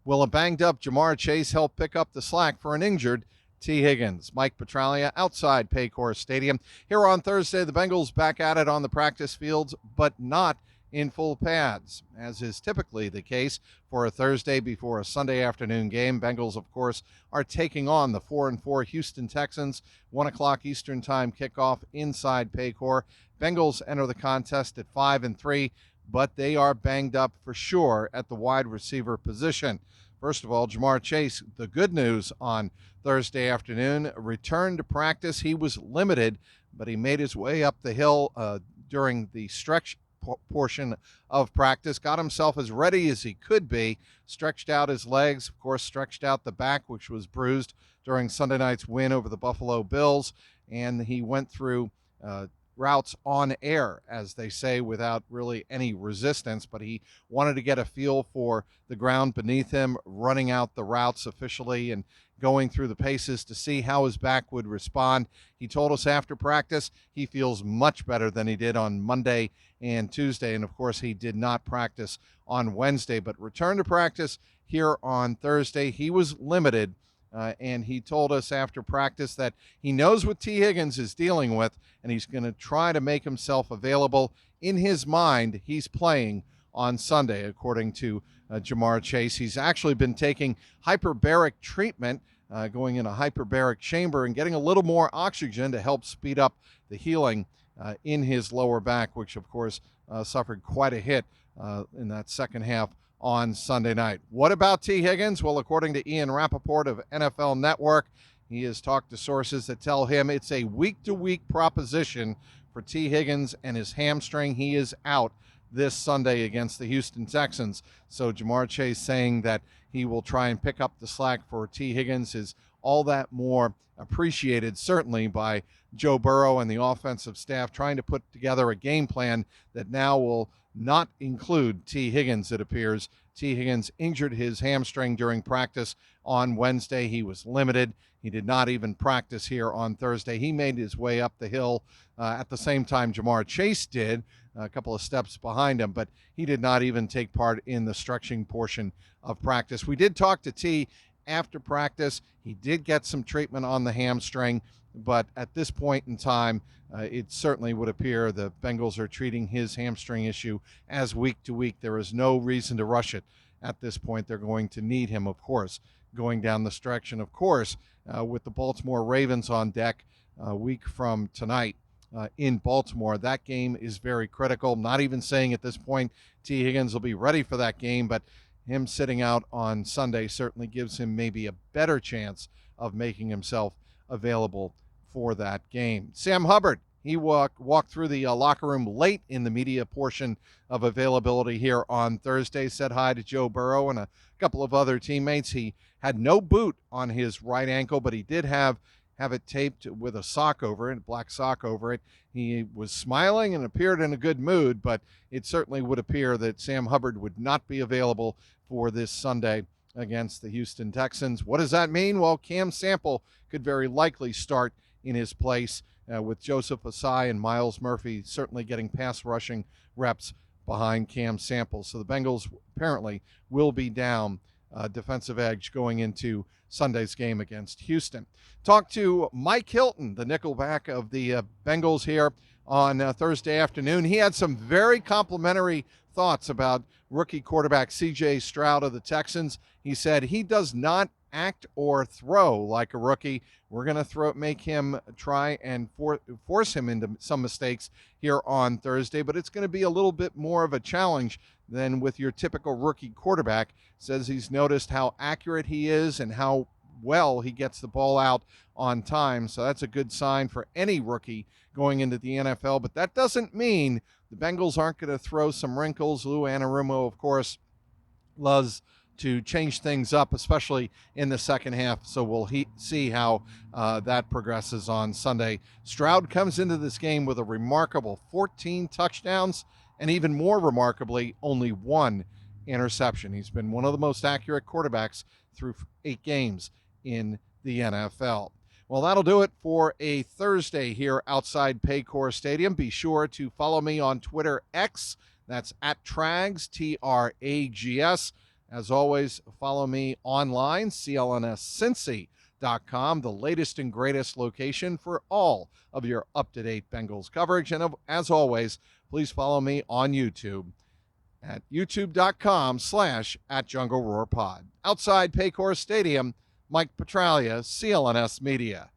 Will a banged-up JaMarr Chase help pick up the slack for an injured T. Higgins? Mike Petraglia outside Paycor Stadium. Here on Thursday, the Bengals back at it on the practice fields, but not in full pads, as is typically the case for a Thursday before a Sunday afternoon game. Bengals, of course, are taking on the 4-4 Houston Texans. 1 o'clock Eastern time kickoff inside Paycor. Bengals enter the contest at 5-3, but they are banged up for sure at the wide receiver position. First of all, JaMarr Chase, the good news on Thursday afternoon, returned to practice. He was limited, but he made his way up the hill during the stretch portion of practice, got himself as ready as he could be, stretched out his legs, of course, stretched out the back, which was bruised during Sunday night's win over the Buffalo Bills, and he went through routes on air, as they say, without really any resistance, but he wanted to get a feel for the ground beneath him, running out the routes officially and going through the paces to see how his back would respond. He told us after practice he feels much better than he did on Monday and Tuesday, and of course he did not practice on Wednesday, but returned to practice here on Thursday. He was limited, and he told us after practice that he knows what T. Higgins is dealing with, and he's going to try to make himself available. In his mind, he's playing on Sunday, according to JaMarr Chase. He's actually been taking hyperbaric treatment, going in a hyperbaric chamber and getting a little more oxygen to help speed up the healing in his lower back, which, of course, suffered quite a hit in that second half on Sunday night. What about T. Higgins? Well, according to Ian Rappaport of NFL Network, he has talked to sources that tell him it's a week-to-week proposition for T. Higgins and his hamstring. He is out this Sunday against the Houston Texans. So JaMarr Chase saying that he will try and pick up the slack for T. Higgins is all that more appreciated, certainly, by Joe Burrow and the offensive staff trying to put together a game plan that now will not include T. Higgins, it appears. T. Higgins injured his hamstring during practice on Wednesday. He was limited. He did not even practice here on Thursday. He made his way up the hill at the same time JaMarr Chase did, a couple of steps behind him, but he did not even take part in the stretching portion of practice. We did talk to T after practice. He did get some treatment on the hamstring, but at this point in time, it certainly would appear the Bengals are treating his hamstring issue as week to week. There is no reason to rush it at this point. They're going to need him, of course, going down the stretch. And, of course, with the Baltimore Ravens on deck a week from tonight in Baltimore, that game is very critical. I'm not even saying at this point T. Higgins will be ready for that game, but him sitting out on Sunday certainly gives him maybe a better chance of making himself available for that game. Sam Hubbard, he walked through the locker room late in the media portion of availability here on Thursday, said hi to Joe Burrow and a couple of other teammates. He had no boot on his right ankle, but he did have it taped with a sock over it, a black sock over it. He was smiling and appeared in a good mood, but it certainly would appear that Sam Hubbard would not be available for this Sunday against the Houston Texans. What does that mean? Well, Cam Sample could very likely start in his place, with Joseph Asai and Miles Murphy certainly getting pass rushing reps behind Cam Sample. So the Bengals apparently will be down defensive edge going into Sunday's game against Houston. Talk to Mike Hilton, the nickelback of the Bengals here on Thursday afternoon. He had some very complimentary thoughts about rookie quarterback C.J. Stroud of the Texans. He said he does not act or throw like a rookie. We're going to make him try and force him into some mistakes here on Thursday, but it's going to be a little bit more of a challenge than with your typical rookie quarterback. Says he's noticed how accurate he is and how well he gets the ball out on time, so that's a good sign for any rookie going into the NFL, but that doesn't mean the Bengals aren't going to throw some wrinkles. Lou Anarumo, of course, loves to change things up, especially in the second half. So we'll see how that progresses on Sunday. Stroud comes into this game with a remarkable 14 touchdowns and even more remarkably, only one interception. He's been one of the most accurate quarterbacks through 8 games in the NFL. Well, that'll do it for a Thursday here outside Paycor Stadium. Be sure to follow me on Twitter X. That's at Trags, Trags. As always, follow me online, clnscincy.com, the latest and greatest location for all of your up-to-date Bengals coverage. And as always, please follow me on YouTube at youtube.com/@JungleRoarPod. Outside Paycor Stadium, Mike Petraglia, CLNS Media.